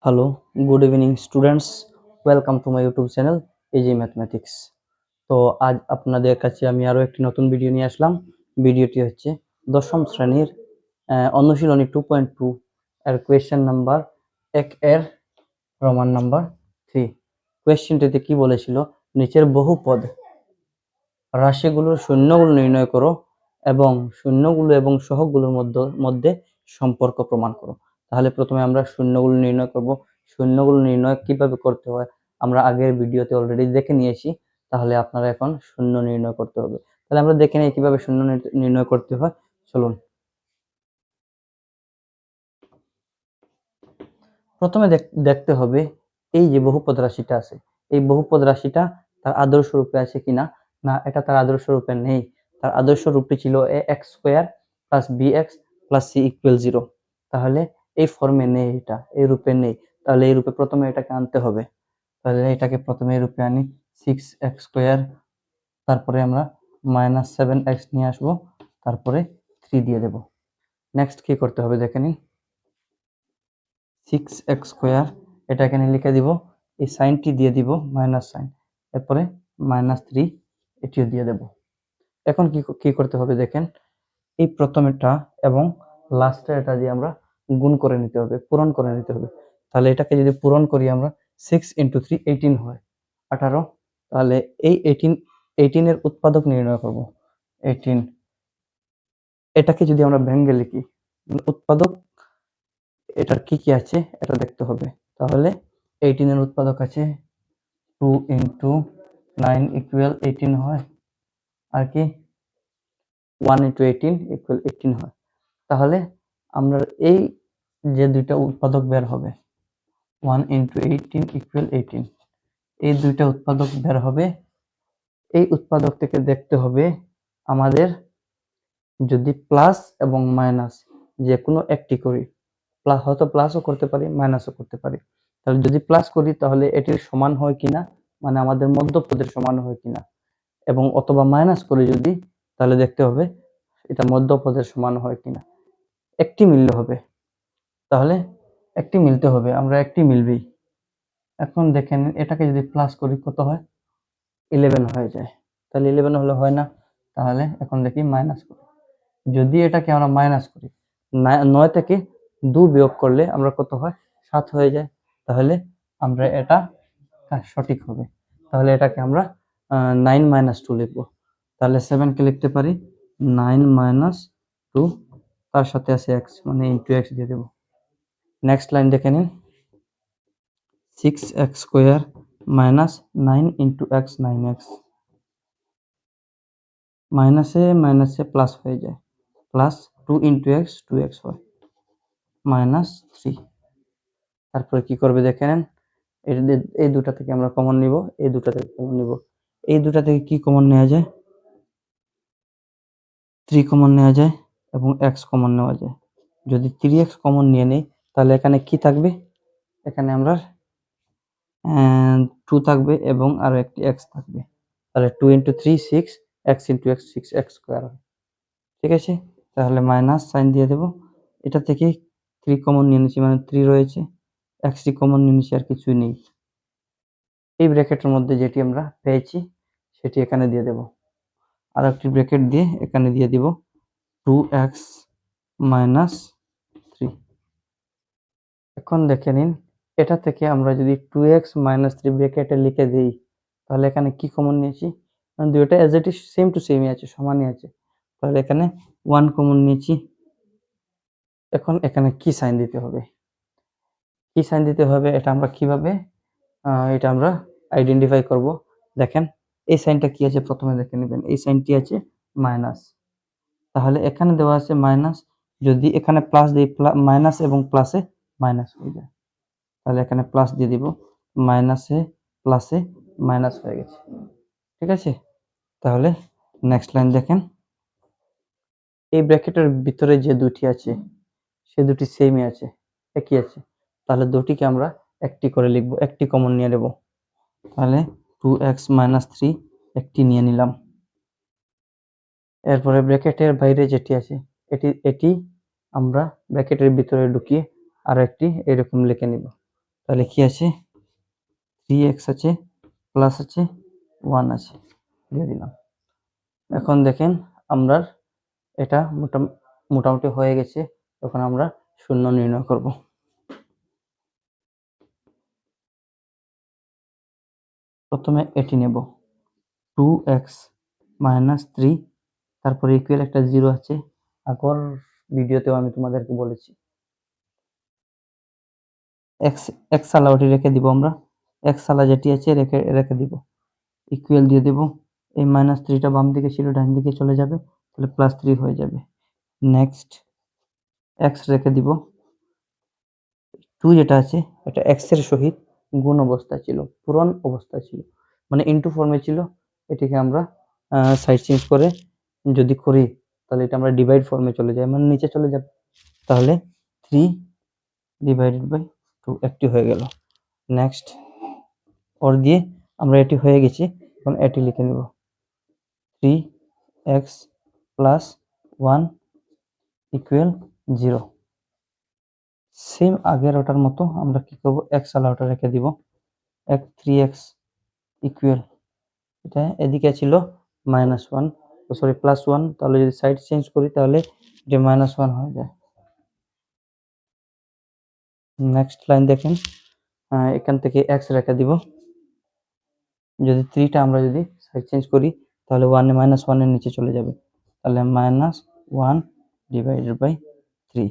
Hello, good evening students. Welcome to my YouTube channel AG mathematics. তো আজ আপনাদের কাছে আমি আরও একটি নতুন ভিডিও নিয়ে আসলাম। ভিডিওটি হচ্ছে দশম শ্রেণীর অনুশীলনী 2.2 এর কোয়েশ্চেন নাম্বার 1 এর রোমান নাম্বার 3। কোয়েশ্চেনটিতে কি বলেছিল, নিচের বহুপদ রাশিগুলোর শূন্যগুলো নির্ণয় করো এবং শূন্যগুলো এবং সহগগুলোর মধ্যে সম্পর্ক প্রমাণ করো। তাহলে প্রথমে আমরা শূন্যগুলো নির্ণয় করব। শূন্যগুলো নির্ণয় কিভাবে করতে হয় আমরা আগের ভিডিওতে অলরেডি দেখে নিয়েছি। তাহলে আপনারা এখন শূন্য নির্ণয় করতে হবে। তাহলে আমরা দেখে নিই কিভাবে শূন্য নির্ণয় করতে হয়। চলুন। প্রথমে দেখতে হবে এই যে বহুপদ রাশিটা আছে, এই বহুপদ রাশিটা তার আদর্শ রূপে আছে কিনা। না, এটা তার আদর্শ রূপে নেই। তার আদর্শ রূপটি ছিল ax square plus bx plus c equal 0। তাহলে এই ফর্মে নেই, এটা এই রূপে নেই। তাহলে এই রূপে প্রথমে এটাকে আনতে হবে। তাহলে এটাকে প্রথমে এই রূপে আনি, 6x স্কয়ার, তারপরে আমরা -7x নিয়ে আসবো, তারপরে 3 দিয়ে দেব। নেক্সট কি করতে হবে দেখে নিন। 6x স্কয়ার, এটা এখানে লিখে দিব, এই সাইনটি দিয়ে দিব মাইনাস সাইন, এরপরে -3 এটিও দিয়ে দেব। এখন কি করতে হবে দেখেন, এই প্রথমেরটা এবং লাস্টের এটা দিয়ে আমরা গুণ করে নিতে হবে, পূরণ করে নিতে হবে। তাহলে এটাকে যদি পূরণ করি আমরা, 6 × 3 18 হয়, 18। তাহলে এই 18 এর উৎপাদক নির্ণয় করব। 18, এটাকে যদি আমরা ভেঙে লিখি, উৎপাদক এটার কি কি আছে এটা দেখতে হবে। তাহলে 18 এর উৎপাদক আছে 2 × 9 ইকুয়াল 18 হয়, আর কি 1 × 18 ইকুয়াল 18 হয়। তাহলে আমরা এই যে দুইটা উৎপাদক বের হবে, 1 × 18 ইকুয়াল 18, এই দুইটা উৎপাদক বের হবে। এই উৎপাদক থেকে দেখতে হবে আমাদের, যদি প্লাস এবং মাইনাস যে কোনো একটি করি, হয়তো প্লাসও করতে পারি মাইনাসও করতে পারি। তাহলে যদি প্লাস করি তাহলে এটির সমান হয় কিনা, মানে আমাদের মধ্যপদের সমান হয় কিনা, এবং অথবা মাইনাস করি যদি, তাহলে দেখতে হবে এটা মধ্যপদের সমান হয় কিনা। একটি মিললে হবে, তাহলে একটি মিলতে হবে, আমরা একটি মিলবেই। এখন দেখেন এটাকে যদি প্লাস করি কত হয়, 11 হয়ে যায়। তাহলে 11 হলে হয় না, তাহলে এখন দেখি মাইনাস করি। যদি এটাকে আমরা মাইনাস করি, 9 থেকে 2 বিয়োগ করলে আমরা কত হয়, 7 হয়ে যায়। তাহলে আমরা এটা সঠিক হবে। তাহলে এটাকে আমরা 9 - 2 লিখবো। তাহলে 7 কে লিখতে পারি 9 - 2, তার সাথে আছে x, মানে ইন্টু x দিয়ে দেব। নেক্সট লাইন দেখে নিন, 6x square minus 9 × x, 9x, মাইনাসে প্লাস হয়ে যায়, প্লাস 2 × x, 2x হয়, -3। তারপরে কি করবে দেখে নেন, এই দুটা থেকে আমরা কমন নিব, এই দুটা থেকে কমন নিব। এই দুটা থেকে কি কমন নেওয়া যায়, 3 কমন নেওয়া যায় এবং x কমন নেওয়া যায়। যদি 3x কমন নিয়ে নেই তাহলে এখানে কি থাকবে, এখানে আমরা 2 থাকবে এবং আরো একটি x থাকবে। তাহলে 2 × 3 6, x × x 6x স্কয়ার হয়। ঠিক আছে, তাহলে মাইনাস সাইন দিয়ে দেব। এটা থেকে 3 কমন নিয়ে নিচ্ছি, মানে 3 রয়েছে, x কমন নিয়ে নিচ্ছি, আর কিছুই নেই। এই ব্র্যাকেটের মধ্যে যেটি আমরা পেয়েছি সেটি এখানে দিয়ে দেব, আর একটি ব্র্যাকেট দিয়ে এখানে দিয়ে দিব 2x - 3। এখন দেখে নিন, এটা থেকে আমরা যদি 2x - 3 ব্র্যাকেটে লিখে দিই, তাহলে এখানে কি কমন নিয়েছি, মানে দুইটা as it is same to সেমই আছে, সমানই আছে। তাহলে এখানে 1 কমন নিয়েছি। এখন এখানে কি সাইন দিতে হবে, এটা আমরা কিভাবে এটা আমরা আইডেন্টিফাই করব। দেখেন এই সাইনটা কি আছে, প্রথমে দেখে নেবেন, এই সাইনটি আছে মাইনাস। তাহলে এখানে দেওয়া আছে মাইনাস, যদি এখানে প্লাস দিই, মাইনাস এবং প্লাসে মাইনাস হয়ে যায়। তাহলে এখানে প্লাস দিয়ে দিব, মাইনাসে প্লাসে মাইনাস হয়ে গেছে। ঠিক আছে, তাহলে নেক্সট লাইন দেখেন, এই ব্র্যাকেটের ভিতরে যে দুটি আছে সে দুটি সেমই আছে, একই আছে। তাহলে দুটিকে আমরা একটি করে লিখব, একটি কমন নিয়ে নেব। তাহলে 2x - 3 একটি নিয়ে নিলাম। এরপরে ব্র্যাকেটের বাইরে যেটি আছে এটি আমরা ব্র্যাকেটের ভিতরে ঢুকিয়ে আরো একটি এরকম লিখে নিব। তাহলে কি আছে, 3x আছে, প্লাস আছে, 1 আছে, দিয়ে দিলাম। এখন দেখেন আমরা এটা মোটামুটি হয়ে গেছে। তখন আমরা শূন্য নির্ণয় করব। প্রথমে এটি নেব, 2x মাইনাস 3, তারপরে ইকুয়াল একটা 0 আছে, আগর ভিডিওতেও আমি তোমাদেরকে বলেছি। এক্স আলা ওটি রেখে দিব, আমরা এক্স আলা যেটি আছে রেখে রেখে দিব, ইকুয়াল দিয়ে দেব। এই মাইনাস 3টা বাম দিকে ছিল, ডান দিকে চলে যাবে, তাহলে প্লাস 3 হয়ে যাবে। নেক্সট এক্স রেখে দিব, 2 যেটা আছে এটা এক্স এর সহিত গুণ অবস্থা ছিল, পূরণ অবস্থা ছিল, মানে ইনটু ফর্মে ছিল। এটিকে আমরা সাইড চেঞ্জ করে যদি করি তাহলে এটা আমরা ডিভাইড ফর্মে চলে যাই, মানে নিচে চলে যাবে। তাহলে 3 ডিভাইডেড বাই 2 একটি হয়ে গেল। নেক্সট ওর দিয়ে আমরা এটি হয়ে গেছি, এখন এটি লিখে নেব, 3x প্লাস 1 ইকুয়াল 0। সেম আগের ওটার মতো আমরা কি করব, এক্স আলা ওটা রেখে দিব, 3x ইকুয়াল, এটা এদিকে ছিল -1, সরি +1, তাহলে যদি সাইড চেঞ্জ করি তাহলে এটা -1 হয়ে যায়। নেক্সট লাইন দেখেন, এখান থেকে এক্স রেখে দিব, যদি 3টা আমরা যদি সাইড চেঞ্জ করি তাহলে -1 এর নিচে চলে যাবে, তাহলে -1 ডিভাইডেড বাই 3।